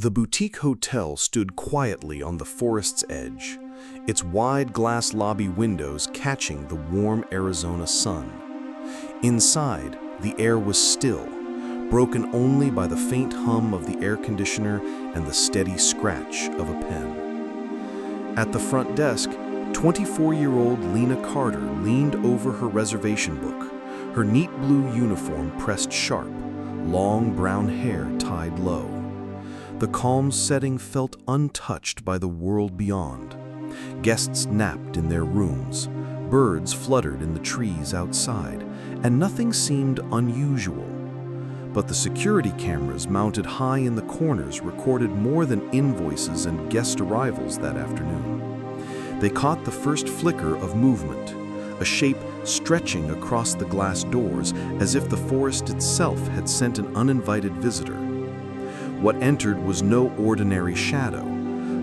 The boutique hotel stood quietly on the forest's edge, its wide glass lobby windows catching the warm Arizona sun. Inside, the air was still, broken only by the faint hum of the air conditioner and the steady scratch of a pen. At the front desk, 24-year-old Lena Carter leaned over her reservation book, her neat blue uniform pressed sharp, long brown hair tied low. The calm setting felt untouched by the world beyond. Guests napped in their rooms, birds fluttered in the trees outside, and nothing seemed unusual. But the security cameras mounted high in the corners recorded more than invoices and guest arrivals that afternoon. They caught the first flicker of movement, a shape stretching across the glass doors as if the forest itself had sent an uninvited visitor. What entered was no ordinary shadow,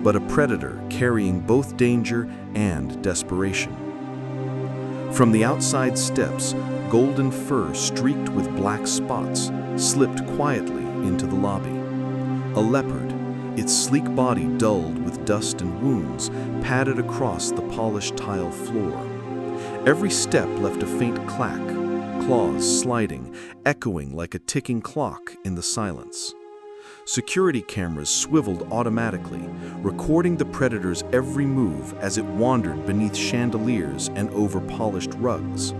but a predator carrying both danger and desperation. From the outside steps, golden fur streaked with black spots slipped quietly into the lobby. A leopard, its sleek body dulled with dust and wounds, padded across the polished tile floor. Every step left a faint clack, claws sliding, echoing like a ticking clock in the silence. Security cameras swiveled automatically, recording the predator's every move as it wandered beneath chandeliers and over polished rugs.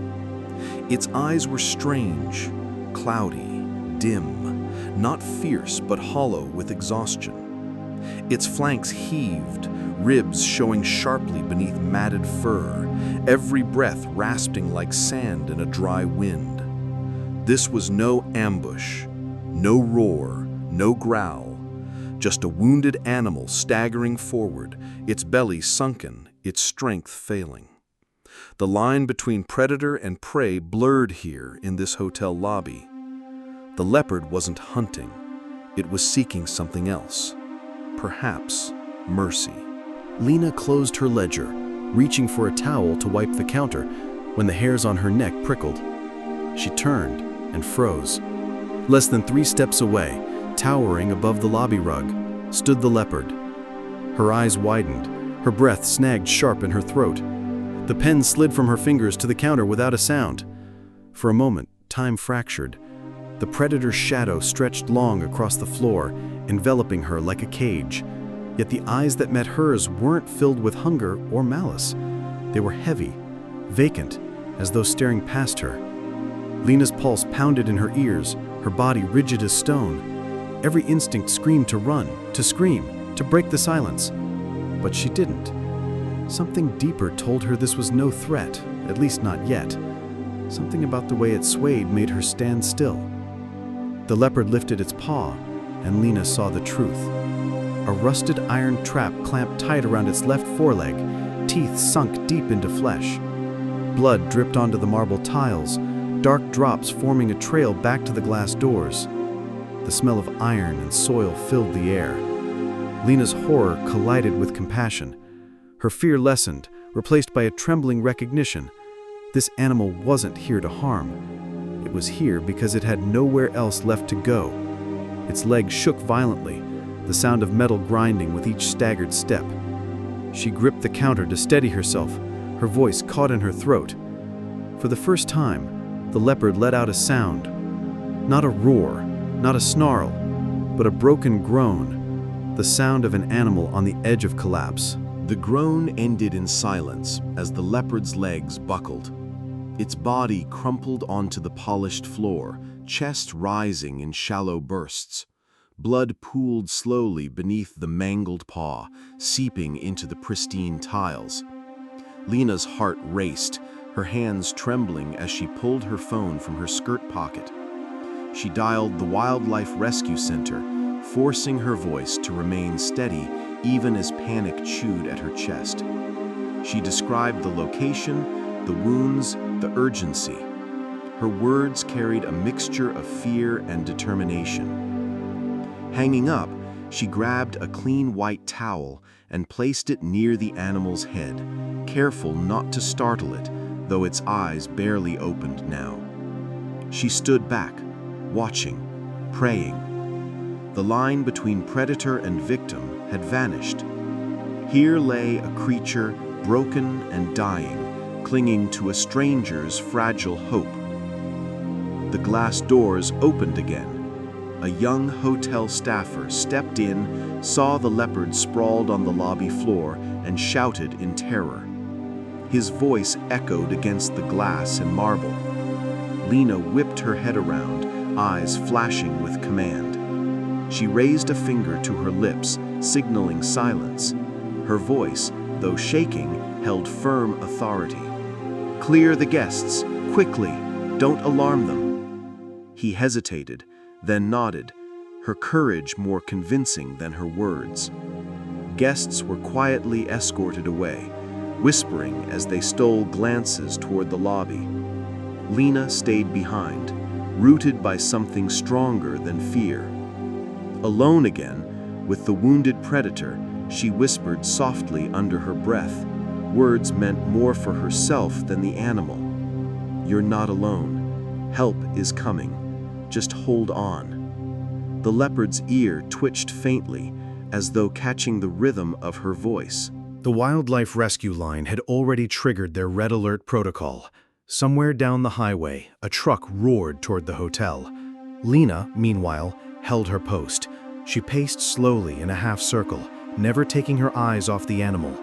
Its eyes were strange, cloudy, dim, not fierce but hollow with exhaustion. Its flanks heaved, ribs showing sharply beneath matted fur, every breath rasping like sand in a dry wind. This was no ambush, no roar, no growl, just a wounded animal staggering forward, its belly sunken, its strength failing. The line between predator and prey blurred here in this hotel lobby. The leopard wasn't hunting, it was seeking something else, perhaps mercy. Lena closed her ledger, reaching for a towel to wipe the counter when the hairs on her neck prickled. She turned and froze. Less than 3 steps away, towering above the lobby rug, stood the leopard. Her eyes widened, her breath snagged sharp in her throat. The pen slid from her fingers to the counter without a sound. For a moment, time fractured. The predator's shadow stretched long across the floor, enveloping her like a cage. Yet the eyes that met hers weren't filled with hunger or malice. They were heavy, vacant, as though staring past her. Lena's pulse pounded in her ears, her body rigid as stone. Every instinct screamed to run, to scream, to break the silence. But she didn't. Something deeper told her this was no threat, at least not yet. Something about the way it swayed made her stand still. The leopard lifted its paw, and Lena saw the truth. A rusted iron trap clamped tight around its left foreleg, teeth sunk deep into flesh. Blood dripped onto the marble tiles, dark drops forming a trail back to the glass doors. The smell of iron and soil filled the air. Lena's horror collided with compassion. Her fear lessened, replaced by a trembling recognition. This animal wasn't here to harm. It was here because it had nowhere else left to go. Its legs shook violently, the sound of metal grinding with each staggered step. She gripped the counter to steady herself, her voice caught in her throat. For the first time, the leopard let out a sound. Not a roar, not a snarl, but a broken groan, the sound of an animal on the edge of collapse. The groan ended in silence as the leopard's legs buckled. Its body crumpled onto the polished floor, chest rising in shallow bursts. Blood pooled slowly beneath the mangled paw, seeping into the pristine tiles. Lena's heart raced, her hands trembling as she pulled her phone from her skirt pocket. She dialed the Wildlife Rescue Center, forcing her voice to remain steady even as panic chewed at her chest. She described the location, the wounds, the urgency. Her words carried a mixture of fear and determination. Hanging up, she grabbed a clean white towel and placed it near the animal's head, careful not to startle it, though its eyes barely opened now. She stood back, watching, praying. The line between predator and victim had vanished. Here lay a creature broken and dying, clinging to a stranger's fragile hope. The glass doors opened again. A young hotel staffer stepped in, saw the leopard sprawled on the lobby floor, and shouted in terror. His voice echoed against the glass and marble. Lena whipped her head around, eyes flashing with command. She raised a finger to her lips, signaling silence. Her voice, though shaking, held firm authority. "Clear the guests, quickly, don't alarm them." He hesitated, then nodded, her courage more convincing than her words. Guests were quietly escorted away, whispering as they stole glances toward the lobby. Lena stayed behind, rooted by something stronger than fear. Alone again, with the wounded predator, she whispered softly under her breath, words meant more for herself than the animal. "You're not alone. Help is coming. Just hold on." The leopard's ear twitched faintly, as though catching the rhythm of her voice. The wildlife rescue line had already triggered their red alert protocol. Somewhere down the highway, a truck roared toward the hotel. Lena, meanwhile, held her post. She paced slowly in a half circle, never taking her eyes off the animal.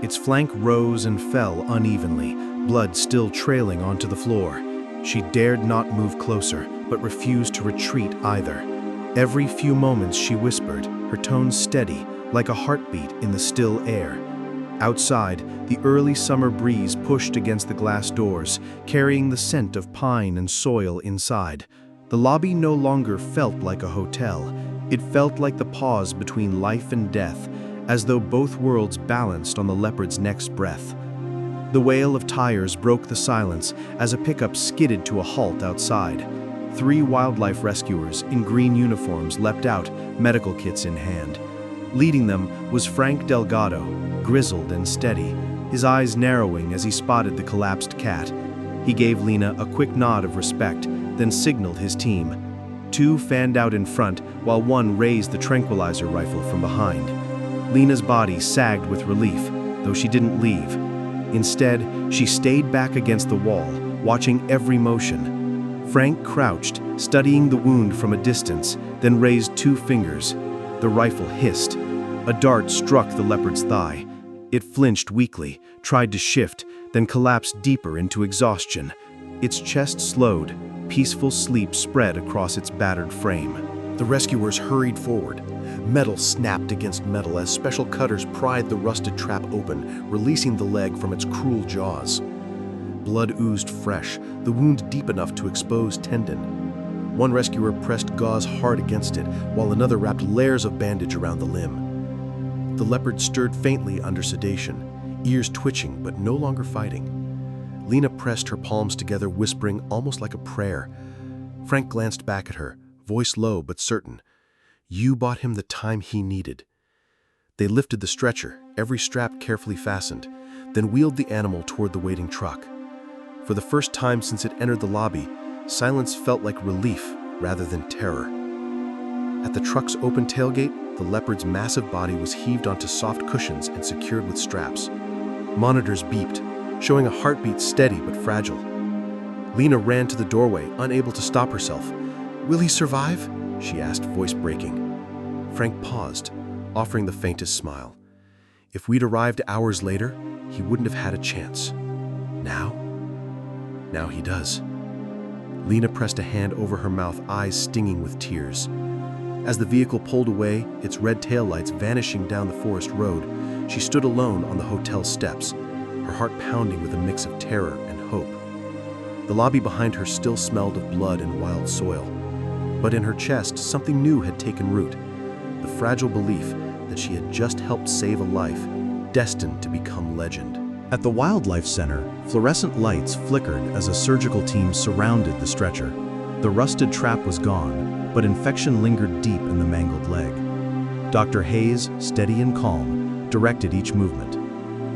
Its flank rose and fell unevenly, blood still trailing onto the floor. She dared not move closer, but refused to retreat either. Every few moments she whispered, her tone steady, like a heartbeat in the still air. Outside, the early summer breeze pushed against the glass doors, carrying the scent of pine and soil inside. The lobby no longer felt like a hotel. It felt like the pause between life and death, as though both worlds balanced on the leopard's next breath. The wail of tires broke the silence as a pickup skidded to a halt outside. 3 wildlife rescuers in green uniforms leapt out, medical kits in hand. Leading them was Frank Delgado, grizzled and steady, his eyes narrowing as he spotted the collapsed cat. He gave Lena a quick nod of respect, then signaled his team. 2 fanned out in front, while 1 raised the tranquilizer rifle from behind. Lena's body sagged with relief, though she didn't leave. Instead, she stayed back against the wall, watching every motion. Frank crouched, studying the wound from a distance, then raised 2 fingers. The rifle hissed. A dart struck the leopard's thigh. It flinched weakly, tried to shift, then collapsed deeper into exhaustion. Its chest slowed. Peaceful sleep spread across its battered frame. The rescuers hurried forward. Metal snapped against metal as special cutters pried the rusted trap open, releasing the leg from its cruel jaws. Blood oozed fresh, the wound deep enough to expose tendon. One rescuer pressed gauze hard against it, while another wrapped layers of bandage around the limb. The leopard stirred faintly under sedation, ears twitching but no longer fighting. Lena pressed her palms together, whispering almost like a prayer. Frank glanced back at her, voice low but certain. "You bought him the time he needed." They lifted the stretcher, every strap carefully fastened, then wheeled the animal toward the waiting truck. For the first time since it entered the lobby, silence felt like relief rather than terror. At the truck's open tailgate, the leopard's massive body was heaved onto soft cushions and secured with straps. Monitors beeped, showing a heartbeat steady but fragile. Lena ran to the doorway, unable to stop herself. "Will he survive?" she asked, voice breaking. Frank paused, offering the faintest smile. "If we'd arrived hours later, he wouldn't have had a chance. Now he does." Lena pressed a hand over her mouth, eyes stinging with tears. As the vehicle pulled away, its red taillights vanishing down the forest road, she stood alone on the hotel steps, her heart pounding with a mix of terror and hope. The lobby behind her still smelled of blood and wild soil, but in her chest something new had taken root, the fragile belief that she had just helped save a life, destined to become legend. At the Wildlife Center, fluorescent lights flickered as a surgical team surrounded the stretcher. The rusted trap was gone, but infection lingered deep in the mangled leg. Dr. Hayes, steady and calm, directed each movement.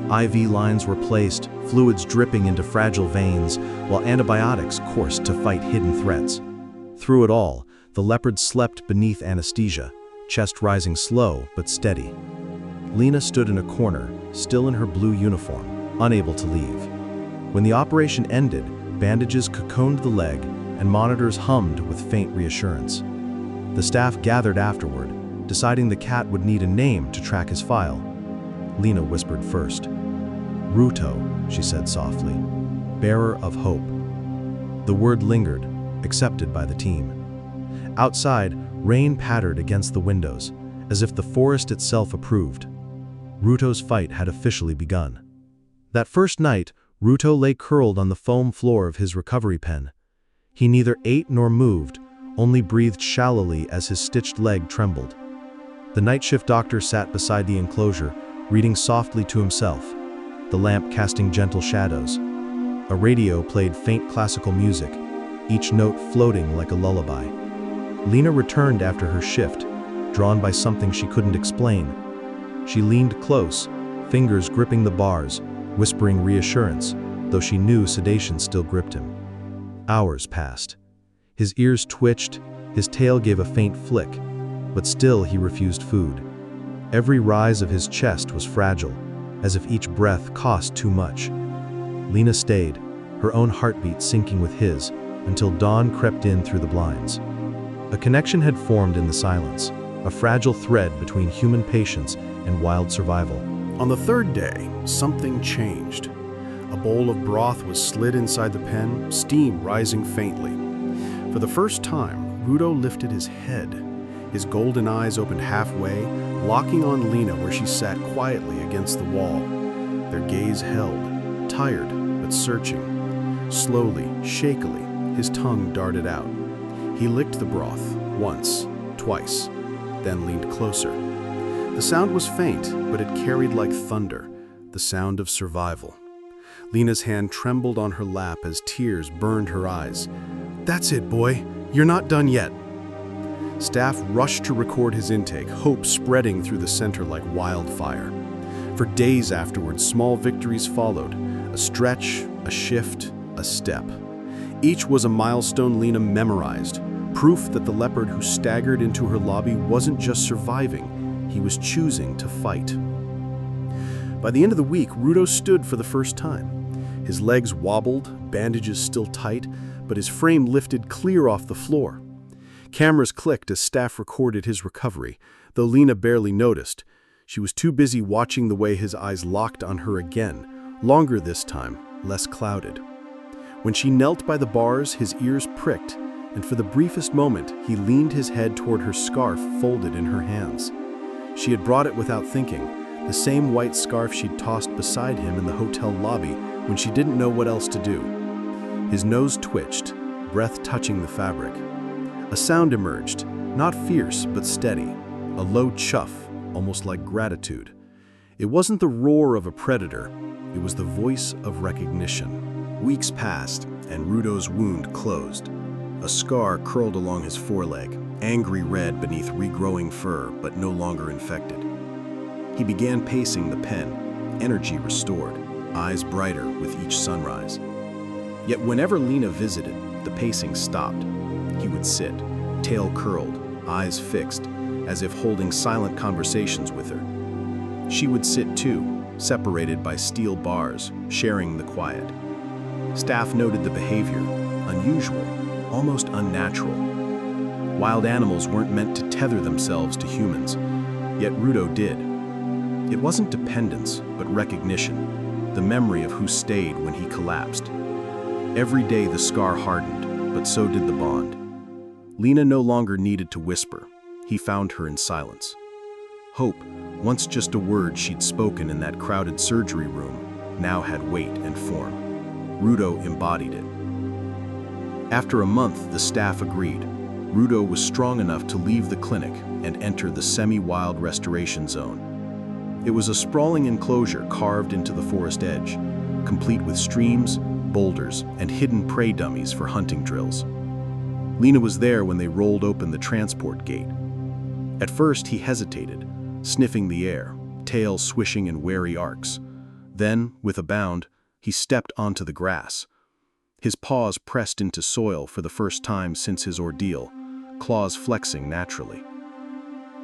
IV lines were placed, fluids dripping into fragile veins, while antibiotics coursed to fight hidden threats. Through it all, the leopard slept beneath anesthesia, chest rising slow but steady. Lena stood in a corner, still in her blue uniform, unable to leave. When the operation ended, bandages cocooned the leg and monitors hummed with faint reassurance. The staff gathered afterward, deciding the cat would need a name to track his file. Lena whispered first. "Ruto," she said softly, "bearer of hope." The word lingered, accepted by the team. Outside, rain pattered against the windows, as if the forest itself approved. Ruto's fight had officially begun. That first night, Ruto lay curled on the foam floor of his recovery pen. He neither ate nor moved, only breathed shallowly as his stitched leg trembled. The night shift doctor sat beside the enclosure, reading softly to himself, the lamp casting gentle shadows. A radio played faint classical music, each note floating like a lullaby. Lena returned after her shift, drawn by something she couldn't explain. She leaned close, fingers gripping the bars, whispering reassurance, though she knew sedation still gripped him. Hours passed. His ears twitched, his tail gave a faint flick, but still he refused food. Every rise of his chest was fragile, as if each breath cost too much. Lena stayed, her own heartbeat syncing with his, until dawn crept in through the blinds. A connection had formed in the silence, a fragile thread between human patience and wild survival. On the third day, something changed. A bowl of broth was slid inside the pen, steam rising faintly. For the first time, Ruto lifted his head. His golden eyes opened halfway, locking on Lena where she sat quietly against the wall. Their gaze held, tired but searching. Slowly, shakily, his tongue darted out. He licked the broth, once, twice, then leaned closer. The sound was faint, but it carried like thunder, the sound of survival. Lena's hand trembled on her lap as tears burned her eyes. "That's it, boy. You're not done yet." Staff rushed to record his intake, hope spreading through the center like wildfire. For days afterwards, small victories followed. A stretch, a shift, a step. Each was a milestone Lena memorized, proof that the leopard who staggered into her lobby wasn't just surviving, he was choosing to fight. By the end of the week, Ruto stood for the first time. His legs wobbled, bandages still tight, but his frame lifted clear off the floor. Cameras clicked as staff recorded his recovery, though Lena barely noticed. She was too busy watching the way his eyes locked on her again, longer this time, less clouded. When she knelt by the bars, his ears pricked, and for the briefest moment, he leaned his head toward her scarf folded in her hands. She had brought it without thinking, the same white scarf she'd tossed beside him in the hotel lobby when she didn't know what else to do. His nose twitched, breath touching the fabric. A sound emerged, not fierce but steady, a low chuff, almost like gratitude. It wasn't the roar of a predator, it was the voice of recognition. Weeks passed, and Ruto's wound closed. A scar curled along his foreleg, angry red beneath regrowing fur, but no longer infected. He began pacing the pen, energy restored, eyes brighter with each sunrise. Yet whenever Lena visited, the pacing stopped. He would sit, tail curled, eyes fixed, as if holding silent conversations with her. She would sit too, separated by steel bars, sharing the quiet. Staff noted the behavior, unusual, almost unnatural. Wild animals weren't meant to tether themselves to humans, yet Ruto did. It wasn't dependence, but recognition, the memory of who stayed when he collapsed. Every day the scar hardened, but so did the bond. Lena no longer needed to whisper. He found her in silence. Hope, once just a word she'd spoken in that crowded surgery room, now had weight and form. Ruto embodied it. After a month, the staff agreed. Ruto was strong enough to leave the clinic and enter the semi-wild restoration zone. It was a sprawling enclosure carved into the forest edge, complete with streams, boulders, and hidden prey dummies for hunting drills. Lena was there when they rolled open the transport gate. At first, he hesitated, sniffing the air, tail swishing in wary arcs. Then, with a bound, he stepped onto the grass. His paws pressed into soil for the first time since his ordeal, claws flexing naturally.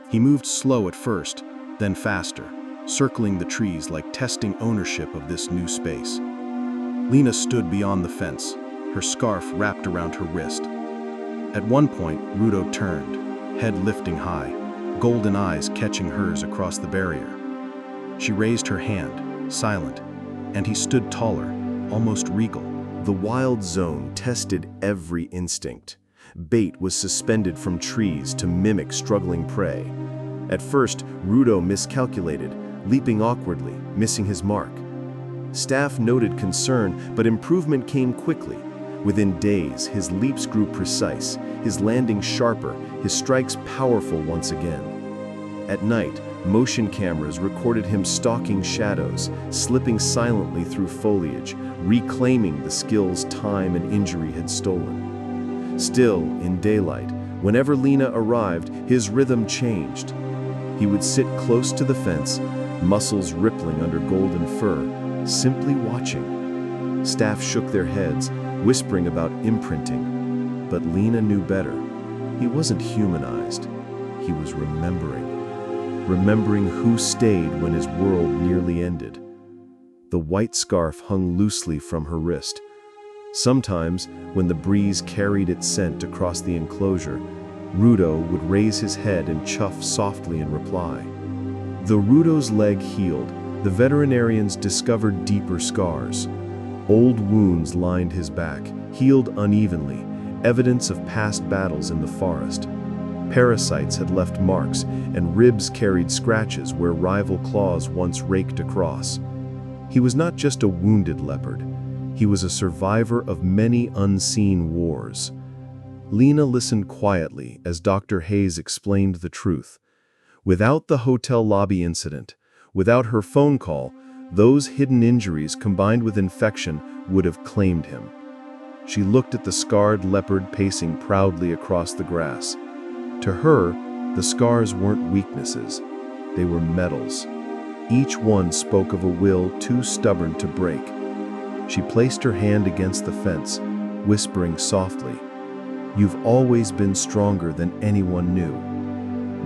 He moved slow at first, then faster, circling the trees like testing ownership of this new space. Lena stood beyond the fence, her scarf wrapped around her wrist. At one point, Ruto turned, head lifting high, golden eyes catching hers across the barrier. She raised her hand, silent, and he stood taller, almost regal. The wild zone tested every instinct. Bait was suspended from trees to mimic struggling prey. At first, Ruto miscalculated, leaping awkwardly, missing his mark. Staff noted concern, but improvement came quickly. Within days, his leaps grew precise, his landing sharper, his strikes powerful once again. At night, motion cameras recorded him stalking shadows, slipping silently through foliage, reclaiming the skills time and injury had stolen. Still, in daylight, whenever Lena arrived, his rhythm changed. He would sit close to the fence, muscles rippling under golden fur, simply watching. Staff shook their heads, whispering about imprinting. But Lena knew better. He wasn't humanized. He was remembering. Remembering who stayed when his world nearly ended. The white scarf hung loosely from her wrist. Sometimes, when the breeze carried its scent across the enclosure, Ruto would raise his head and chuff softly in reply. Though Ruto's leg healed, the veterinarians discovered deeper scars. Old wounds lined his back, healed unevenly, evidence of past battles in the forest. Parasites had left marks, and ribs carried scratches where rival claws once raked across. He was not just a wounded leopard. He was a survivor of many unseen wars. Lena listened quietly as Dr. Hayes explained the truth. Without the hotel lobby incident, without her phone call, those hidden injuries combined with infection would have claimed him. She looked at the scarred leopard pacing proudly across the grass. To her, the scars weren't weaknesses. They were medals. Each one spoke of a will too stubborn to break. She placed her hand against the fence, whispering softly, "You've always been stronger than anyone knew."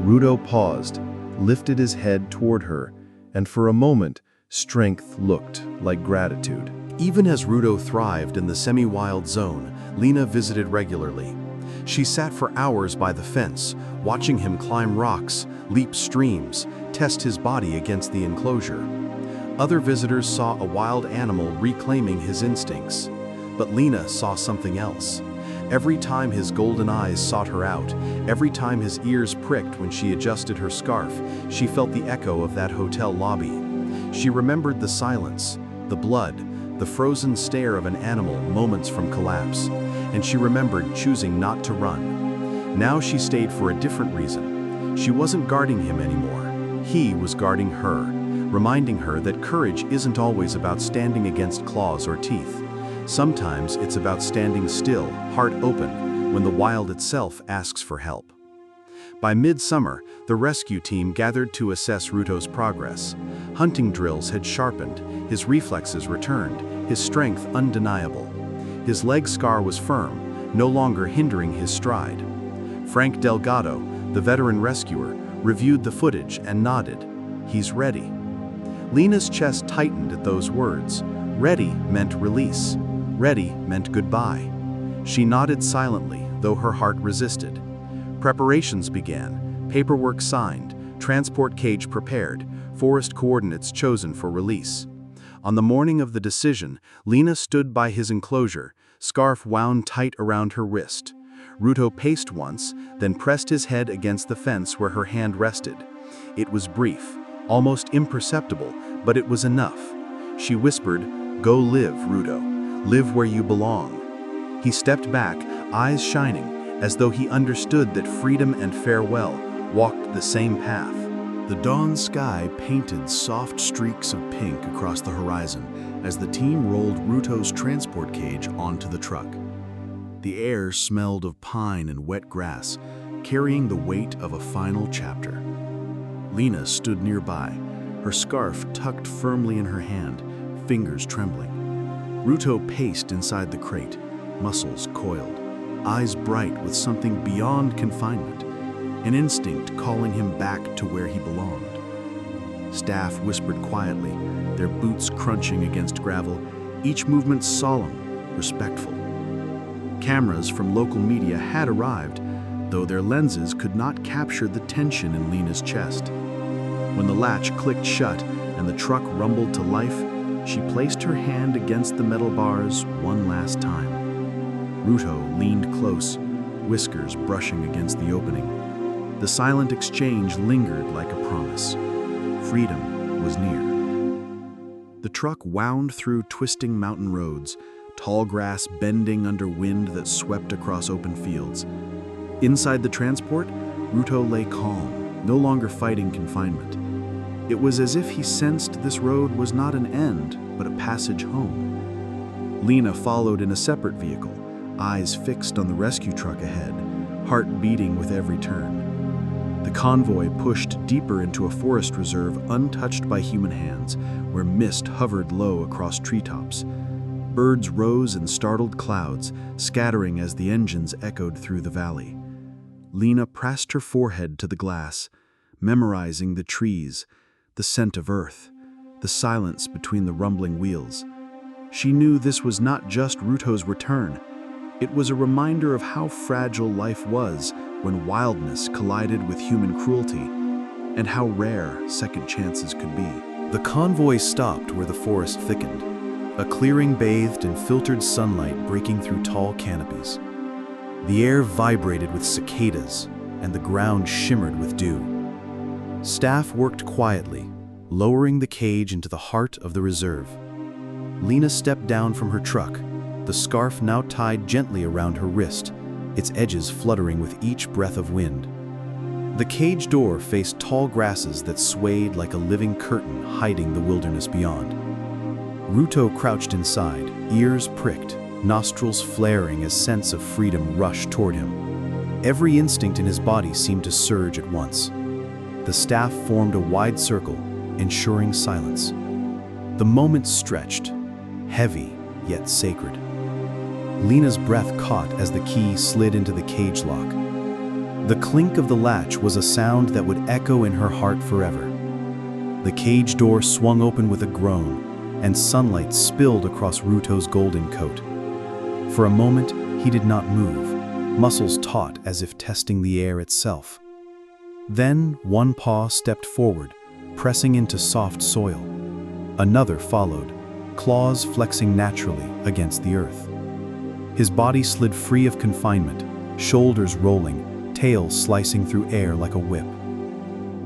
Ruto paused, lifted his head toward her, and for a moment, strength looked like gratitude. Even as Ruto thrived in the semi-wild zone, Lena visited regularly. She sat for hours by the fence, watching him climb rocks, leap streams, test his body against the enclosure. Other visitors saw a wild animal reclaiming his instincts. But Lena saw something else. Every time his golden eyes sought her out, every time his ears pricked when she adjusted her scarf, she felt the echo of that hotel lobby. She remembered the silence, the blood, the frozen stare of an animal moments from collapse, and she remembered choosing not to run. Now she stayed for a different reason. She wasn't guarding him anymore. He was guarding her, reminding her that courage isn't always about standing against claws or teeth. Sometimes it's about standing still, heart open, when the wild itself asks for help. By midsummer, the rescue team gathered to assess Ruto's progress. Hunting drills had sharpened, his reflexes returned, his strength undeniable. His leg scar was firm, no longer hindering his stride. Frank Delgado, the veteran rescuer, reviewed the footage and nodded. He's ready. Lena's chest tightened at those words. Ready meant release. Ready meant goodbye. She nodded silently, though her heart resisted. Preparations began, paperwork signed, transport cage prepared, forest coordinates chosen for release. On the morning of the decision, Lena stood by his enclosure, scarf wound tight around her wrist. Ruto paced once, then pressed his head against the fence where her hand rested. It was brief, almost imperceptible, but it was enough. She whispered, "Go live, Ruto. Live where you belong." He stepped back, eyes shining, as though he understood that freedom and farewell walked the same path. The dawn sky painted soft streaks of pink across the horizon as the team rolled Ruto's transport cage onto the truck. The air smelled of pine and wet grass, carrying the weight of a final chapter. Lena stood nearby, her scarf tucked firmly in her hand, fingers trembling. Ruto paced inside the crate, muscles coiled, eyes bright with something beyond confinement. an instinct calling him back to where he belonged. Staff whispered quietly, their boots crunching against gravel, each movement solemn, respectful. Cameras from local media had arrived, though their lenses could not capture the tension in Lena's chest. When the latch clicked shut and the truck rumbled to life, she placed her hand against the metal bars one last time. Ruto leaned close, whiskers brushing against the opening. The silent exchange lingered like a promise. Freedom was near. The truck wound through twisting mountain roads, tall grass bending under wind that swept across open fields. Inside the transport, Ruto lay calm, no longer fighting confinement. It was as if he sensed this road was not an end, but a passage home. Lena followed in a separate vehicle, eyes fixed on the rescue truck ahead, heart beating with every turn. The convoy pushed deeper into a forest reserve untouched by human hands, where mist hovered low across treetops. Birds rose in startled clouds, scattering as the engines echoed through the valley. Lena pressed her forehead to the glass, memorizing the trees, the scent of earth, the silence between the rumbling wheels. She knew this was not just Ruto's return. It was a reminder of how fragile life was when wildness collided with human cruelty, and how rare second chances could be. The convoy stopped where the forest thickened, a clearing bathed in filtered sunlight breaking through tall canopies. The air vibrated with cicadas, and the ground shimmered with dew. Staff worked quietly, lowering the cage into the heart of the reserve. Lena stepped down from her truck, the scarf now tied gently around her wrist, its edges fluttering with each breath of wind. The cage door faced tall grasses that swayed like a living curtain hiding the wilderness beyond. Ruto crouched inside, ears pricked, nostrils flaring as sense of freedom rushed toward him. Every instinct in his body seemed to surge at once. The staff formed a wide circle, ensuring silence. The moment stretched, heavy yet sacred. Lena's breath caught as the key slid into the cage lock. The clink of the latch was a sound that would echo in her heart forever. The cage door swung open with a groan, and sunlight spilled across Ruto's golden coat. For a moment, he did not move, muscles taut as if testing the air itself. Then one paw stepped forward, pressing into soft soil. Another followed, claws flexing naturally against the earth. His body slid free of confinement, shoulders rolling, tail slicing through air like a whip.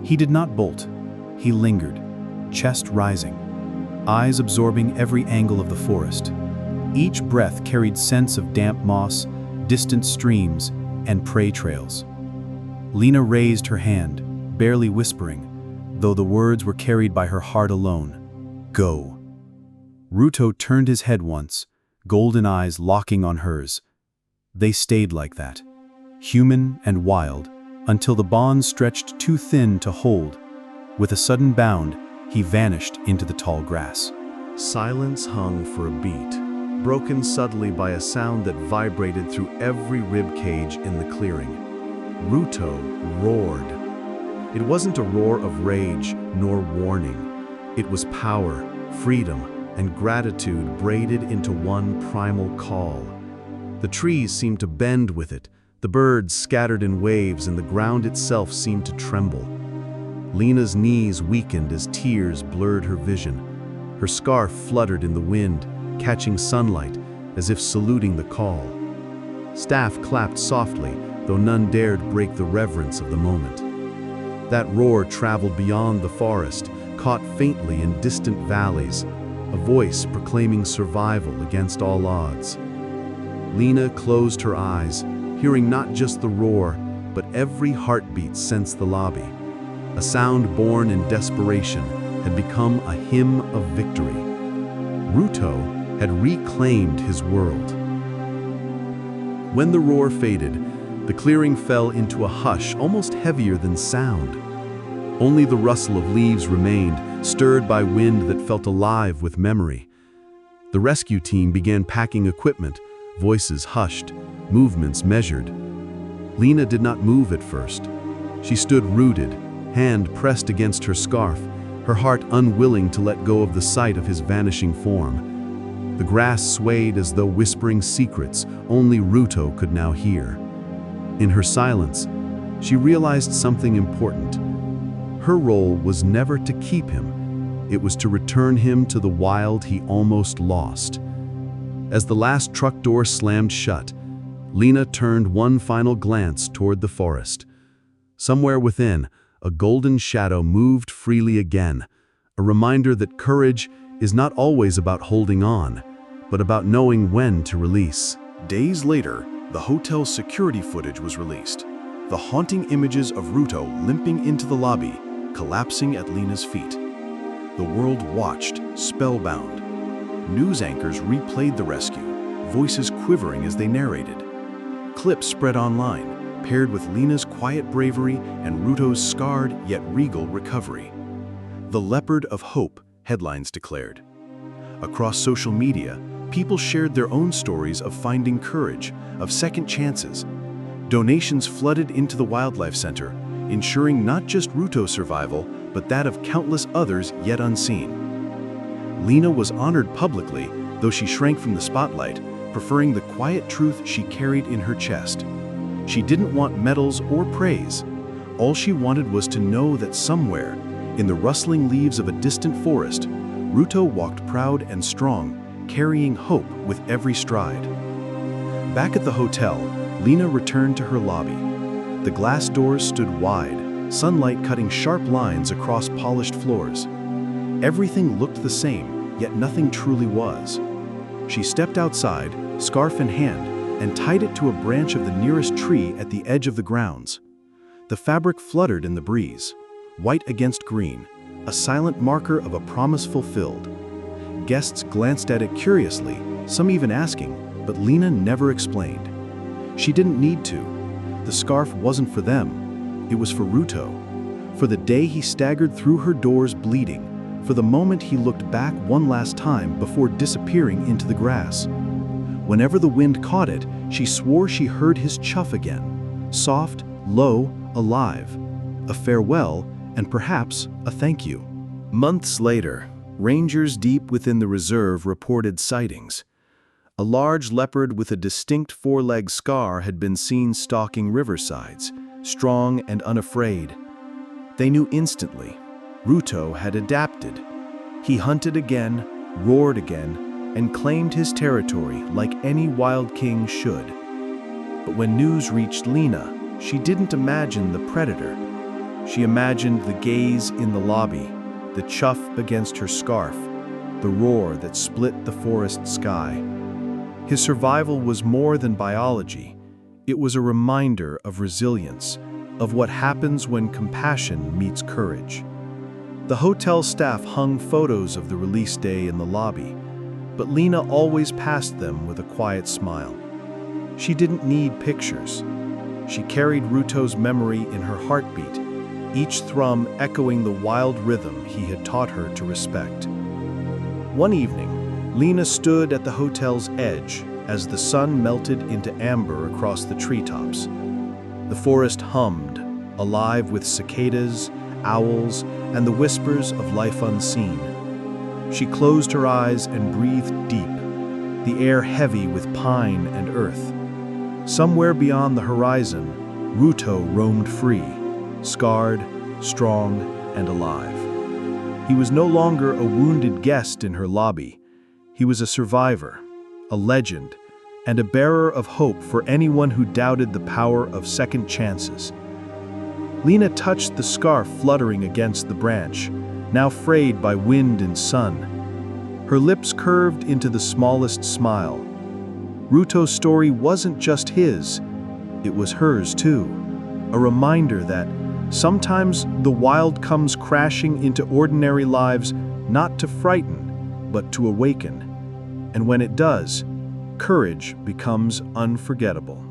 He did not bolt. He lingered, chest rising, eyes absorbing every angle of the forest. Each breath carried scents of damp moss, distant streams, and prey trails. Lena raised her hand, barely whispering, though the words were carried by her heart alone. Go. Ruto turned his head once, golden eyes locking on hers. They stayed like that, human and wild, until the bond stretched too thin to hold. With a sudden bound, he vanished into the tall grass. Silence hung for a beat, broken subtly by a sound that vibrated through every rib cage in the clearing. Ruto roared. It wasn't a roar of rage nor warning. It was power, freedom, and gratitude braided into one primal call. The trees seemed to bend with it, the birds scattered in waves, and the ground itself seemed to tremble. Lena's knees weakened as tears blurred her vision. Her scarf fluttered in the wind, catching sunlight, as if saluting the call. Staff clapped softly, though none dared break the reverence of the moment. That roar traveled beyond the forest, caught faintly in distant valleys, a voice proclaiming survival against all odds. Lena closed her eyes, hearing not just the roar, but every heartbeat sensed the lobby. A sound born in desperation had become a hymn of victory. Ruto had reclaimed his world. When the roar faded, the clearing fell into a hush almost heavier than sound. Only the rustle of leaves remained, stirred by wind that felt alive with memory. The rescue team began packing equipment, voices hushed, movements measured. Lena did not move at first. She stood rooted, hand pressed against her scarf, her heart unwilling to let go of the sight of his vanishing form. The grass swayed as though whispering secrets only Ruto could now hear. In her silence, she realized something important. Her role was never to keep him. It was to return him to the wild he almost lost. As the last truck door slammed shut, Lena turned one final glance toward the forest. Somewhere within, a golden shadow moved freely again, a reminder that courage is not always about holding on, but about knowing when to release. Days later, the hotel's security footage was released. The haunting images of Ruto limping into the lobby, collapsing at Lena's feet. The world watched, spellbound. News anchors replayed the rescue, voices quivering as they narrated. Clips spread online, paired with Lena's quiet bravery and Ruto's scarred yet regal recovery. "The Leopard of Hope," headlines declared. Across social media, people shared their own stories of finding courage, of second chances. Donations flooded into the Wildlife Center, ensuring not just Ruto's survival, but that of countless others yet unseen. Lena was honored publicly, though she shrank from the spotlight, preferring the quiet truth she carried in her chest. She didn't want medals or praise. All she wanted was to know that somewhere, in the rustling leaves of a distant forest, Ruto walked proud and strong, carrying hope with every stride. Back at the hotel, Lena returned to her lobby. The glass doors stood wide, sunlight cutting sharp lines across polished floors. Everything looked the same, yet nothing truly was. She stepped outside, scarf in hand, and tied it to a branch of the nearest tree at the edge of the grounds. The fabric fluttered in the breeze, white against green, a silent marker of a promise fulfilled. Guests glanced at it curiously, some even asking, but Lena never explained. She didn't need to. The scarf wasn't for them. It was for Ruto. For the day he staggered through her doors bleeding, for the moment he looked back one last time before disappearing into the grass. Whenever the wind caught it, she swore she heard his chuff again. Soft, low, alive. A farewell, and perhaps a thank you. Months later, rangers deep within the reserve reported sightings. A large leopard with a distinct four-leg scar had been seen stalking riversides, strong and unafraid. They knew instantly. Ruto had adapted. He hunted again, roared again, and claimed his territory like any wild king should. But when news reached Lena, she didn't imagine the predator. She imagined the gaze in the lobby, the chuff against her scarf, the roar that split the forest sky. His survival was more than biology. It was a reminder of resilience, of what happens when compassion meets courage. The hotel staff hung photos of the release day in the lobby, but Lena always passed them with a quiet smile. She didn't need pictures. She carried Ruto's memory in her heartbeat, each thrum echoing the wild rhythm he had taught her to respect. One evening, Lena stood at the hotel's edge as the sun melted into amber across the treetops. The forest hummed, alive with cicadas, owls, and the whispers of life unseen. She closed her eyes and breathed deep, the air heavy with pine and earth. Somewhere beyond the horizon, Ruto roamed free, scarred, strong, and alive. He was no longer a wounded guest in her lobby. He was a survivor, a legend, and a bearer of hope for anyone who doubted the power of second chances. Lena touched the scarf fluttering against the branch, now frayed by wind and sun. Her lips curved into the smallest smile. Ruto's story wasn't just his, it was hers too. A reminder that sometimes the wild comes crashing into ordinary lives not to frighten, but to awaken. And when it does, courage becomes unforgettable.